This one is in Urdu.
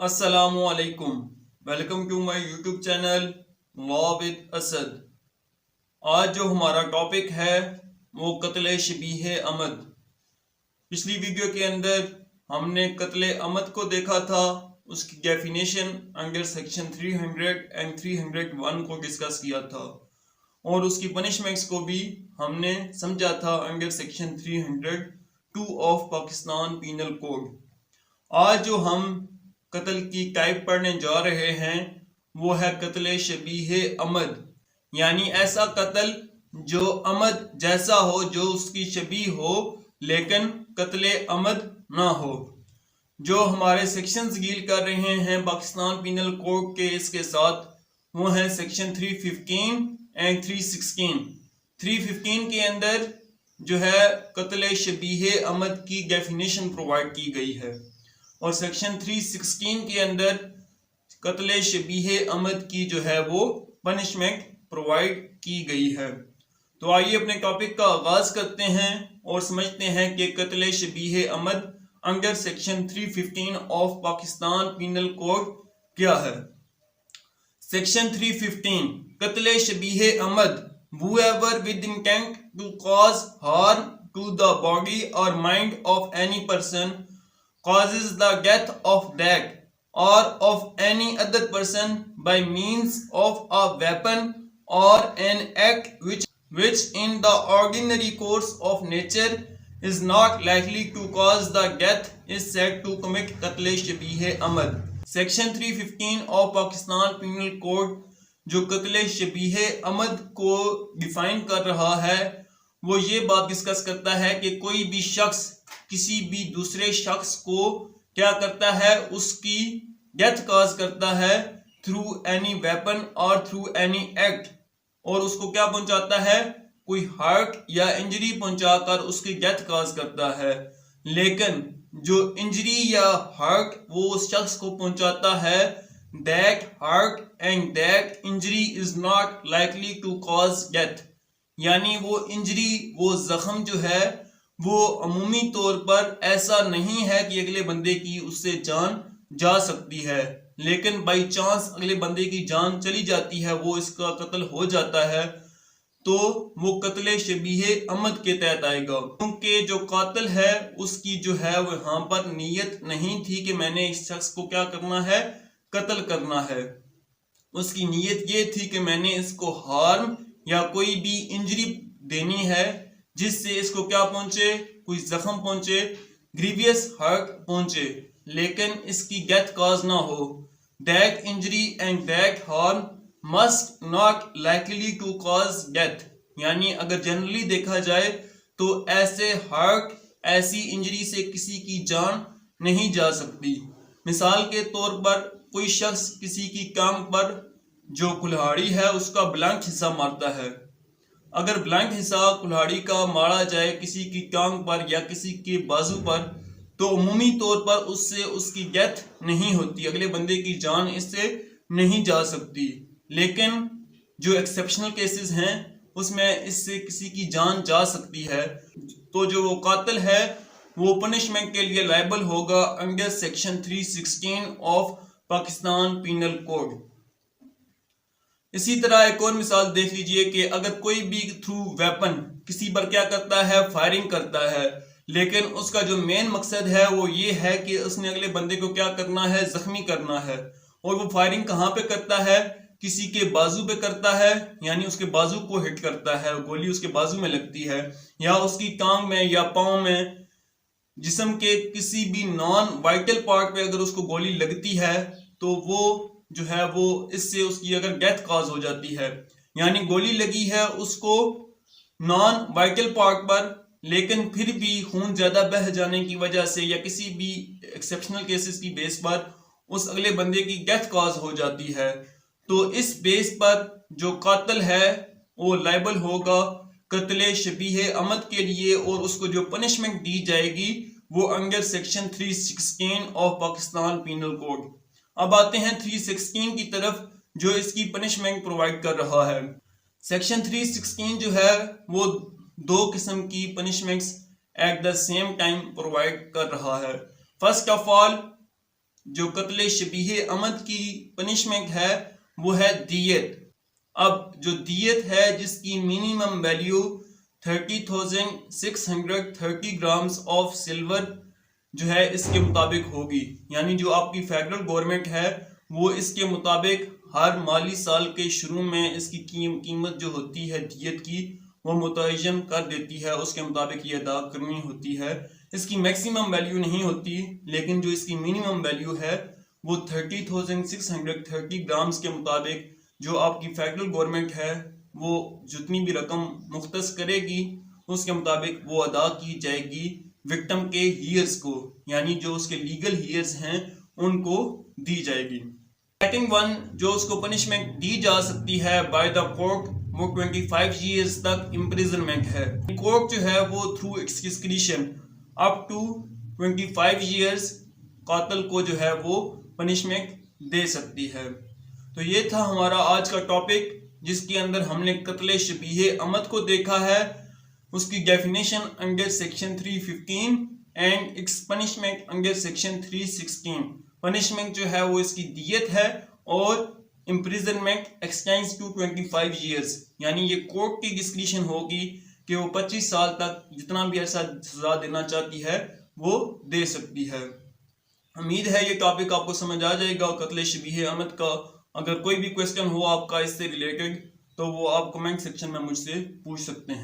السلام علیکم، welcome to my YouTube channel law with Asad. آج جو ہمارا ٹاپک ہے وہ قتل شبیہ عمد۔ پچھلی ویڈیو کے اندر ہم نے قتل عمد کو دیکھا تھا، اس کی ڈیفینیشن انڈر سیکشن 300 اینڈ 301 کو ڈسکس کیا تھا، اور اس کی پنشمنٹس کو بھی ہم نے سمجھا تھا under section 302 of Pakistan penal code. آج جو ہم قتل کی ٹائپ پڑھنے جا رہے ہیں وہ ہے قتل شبیہ عمد، یعنی ایسا قتل جو عمد جیسا ہو، جو اس کی شبیہ ہو لیکن قتل عمد نہ ہو۔ جو ہمارے سیکشنز ڈیل کر رہے ہیں پاکستان پینل کوڈ کے اس کے ساتھ، وہ ہیں سیکشن 315 اینڈ 316۔ 315 کے اندر جو ہے قتل شبیہ عمد کی ڈیفینیشن پرووائڈ کی گئی ہے، اور سیکشن 316 کے اندر قتل شبیہ عمد کی جو ہے وہ پنشمنٹ پرووائڈ کی گئی ہے۔ تو آئیے اپنے ٹاپک کا آغاز کرتے ہیں اور سمجھتے ہیں کہ قتل شبیہ عمد under section 315 of Pakistan penal code کیا ہے۔ سیکشن 315 قتل شبیہ عمد: whoever with intent to cause harm to the body or mind of any person causes the death of that or of any other person by means of a weapon or an act which in the ordinary course of nature is not likely to cause the death is said to commit قتل شبیہ عمد۔ Section 315 of Pakistan penal code جو قتل شبیہ عمد کو ڈیفائن کر رہا ہے، وہ یہ بات ڈسکس کرتا ہے کہ کوئی بھی شخص کسی بھی دوسرے شخص کو کیا کرتا ہے، اس کی ڈیتھ کاز کرتا ہے تھرو اینی ویپن اور تھرو اینی ایکٹ، اور اس کو کیا پہنچاتا ہے، کوئی ہرٹ یا انجری پہنچا کر اس کی ڈیتھ کاز کرتا ہے۔ لیکن جو انجری یا ہرٹ وہ اس شخص کو پہنچاتا ہے، that hurt and that injury is not likely to cause death، یعنی وہ انجری، وہ زخم جو ہے وہ عمومی طور پر ایسا نہیں ہے کہ اگلے بندے کی اس سے جان جا سکتی ہے، لیکن بائی چانس اگلے بندے کی جان چلی جاتی ہے، وہ اس کا قتل ہو جاتا ہے، تو وہ قتل شبیہ عمد کے تحت آئے گا، کیونکہ جو قاتل ہے اس کی جو ہے وہ یہاں پر نیت نہیں تھی کہ میں نے اس شخص کو کیا کرنا ہے، قتل کرنا ہے۔ اس کی نیت یہ تھی کہ میں نے اس کو ہارم یا کوئی بھی انجری دینی ہے جس سے اس کو کیا پہنچے، کوئی زخم پہنچے، گریویس ہرٹ پہنچے، لیکن اس کی ڈیتھ کاز نہ ہو۔ That injury and that harm must not likely to cause death، یعنی اگر جنرلی دیکھا جائے تو ایسے ہرٹ، ایسی انجری سے کسی کی جان نہیں جا سکتی۔ مثال کے طور پر کوئی شخص کسی کی ٹانگ پر جو کلہاڑی ہے اس کا بلانک حصہ مارتا ہے، اگر بلانک حصہ کلہاڑی کا مارا جائے کسی کی ٹانگ پر یا کسی کے بازو پر، تو عمومی طور پر اس سے اس کی ڈیتھ نہیں ہوتی، اگلے بندے کی جان اس سے نہیں جا سکتی۔ لیکن جو ایکسیپشنل کیسز ہیں اس میں اس سے کسی کی جان جا سکتی ہے، تو جو وہ قاتل ہے وہ پنشمنٹ کے لیے لائبل ہوگا under section 316 of Pakistan penal code. اسی طرح ایک اور مثال دیکھ لیجئے کہ اگر کوئی بھی تھرو ویپن کسی پر کیا کرتا ہے، فائرنگ کرتا ہے، لیکن اس کا جو مین مقصد ہے وہ یہ ہے کہ اس نے اگلے بندے کو کیا کرنا ہے، زخمی کرنا ہے، اور وہ فائرنگ کہاں پہ کرتا ہے، کسی کے بازو پہ کرتا ہے، یعنی اس کے بازو کو ہٹ کرتا ہے، گولی اس کے بازو میں لگتی ہے، یا اس کی ٹانگ میں یا پاؤں میں، جسم کے کسی بھی نان وائٹل پارٹ پہ اگر اس کو گولی لگتی ہے تو وہ جو ہے وہ اس سے اس کی اگر ڈیتھ کاز ہو جاتی ہے، یعنی گولی لگی ہے اس کو نان وائٹل پارٹ پر، لیکن پھر بھی خون زیادہ بہہ جانے کی وجہ سے یا کسی بھی ایکسیپشنل کیسز کی بیس پر اس اگلے بندے کی ڈیتھ کاز ہو جاتی ہے، تو اس بیس پر جو قاتل ہے وہ لائبل ہوگا قتل شبیہ عمد کے لیے، اور اس کو جو پنشمنٹ دی جائے گی وہ under section 316 of Pakistan penal code. اب آتے ہیں 316 کی طرف جو اس کی پنشمنٹ پرووائڈ کر رہا ہے۔ سیکشن 316 جو ہے وہ دو قسم کی punishments at the same time provide کر رہا ہے۔ فرسٹ آف آل جو قتل شبیہ عمد کی پنشمنٹ ہے وہ ہے دیت۔ اب جو دیت ہے جس کی minimum value 30,630 grams of silver جو ہے اس کے مطابق ہوگی، یعنی جو آپ کی فیڈرل گورنمنٹ ہے وہ اس کے مطابق ہر مالی سال کے شروع میں اس کی قیمت جو ہوتی ہے دیت کی وہ متعین کر دیتی ہے، اس کے مطابق یہ ادا کرنی ہوتی ہے۔ اس کی میکسیمم ویلیو نہیں ہوتی، لیکن جو اس کی منیمم ویلیو ہے وہ 30,630 گرامز کے مطابق جو آپ کی فیڈرل گورنمنٹ ہے وہ جتنی بھی رقم مختص کرے گی اس کے مطابق وہ ادا کی جائے گی وکٹم کے ہیئرز کو، یعنی جو اس کے لیگل ہیئرز ہیں ان کو دی جائے گی۔ سیکنڈ ون جو اس کو پنشمنٹ دی جا سکتی ہے بائی دا کورٹ وہ 25 ایئرز تک امپریزنمنٹ ہے۔ کورٹ جو ہے وہ through its discretion up to 25 years قاتل کو جو ہے وہ پنشمنٹ دے سکتی ہے۔ تو یہ تھا ہمارا آج کا ٹاپک جس کے اندر ہم نے قتل شبیہ عمد کو دیکھا ہے، اس کی definition under section 315 and its punishment under section 316۔ Punishment جو ہے وہ اس کی دیت ہے اور امپریزنمنٹ ایکسٹینڈز ٹو 25 ایئرز، یعنی یہ کورٹ کی ڈسکریشن ہوگی کہ وہ 25 سال تک جتنا بھی ایسا سزا دینا چاہتی ہے وہ دے سکتی ہے۔ امید ہے یہ ٹاپک آپ کو سمجھ آ جائے گا قتل شبیہ عمد کا۔ اگر کوئی بھی کوسچن ہو آپ کا اس سے ریلیٹڈ تو وہ آپ کمنٹ سیکشن میں مجھ سے پوچھ سکتے ہیں۔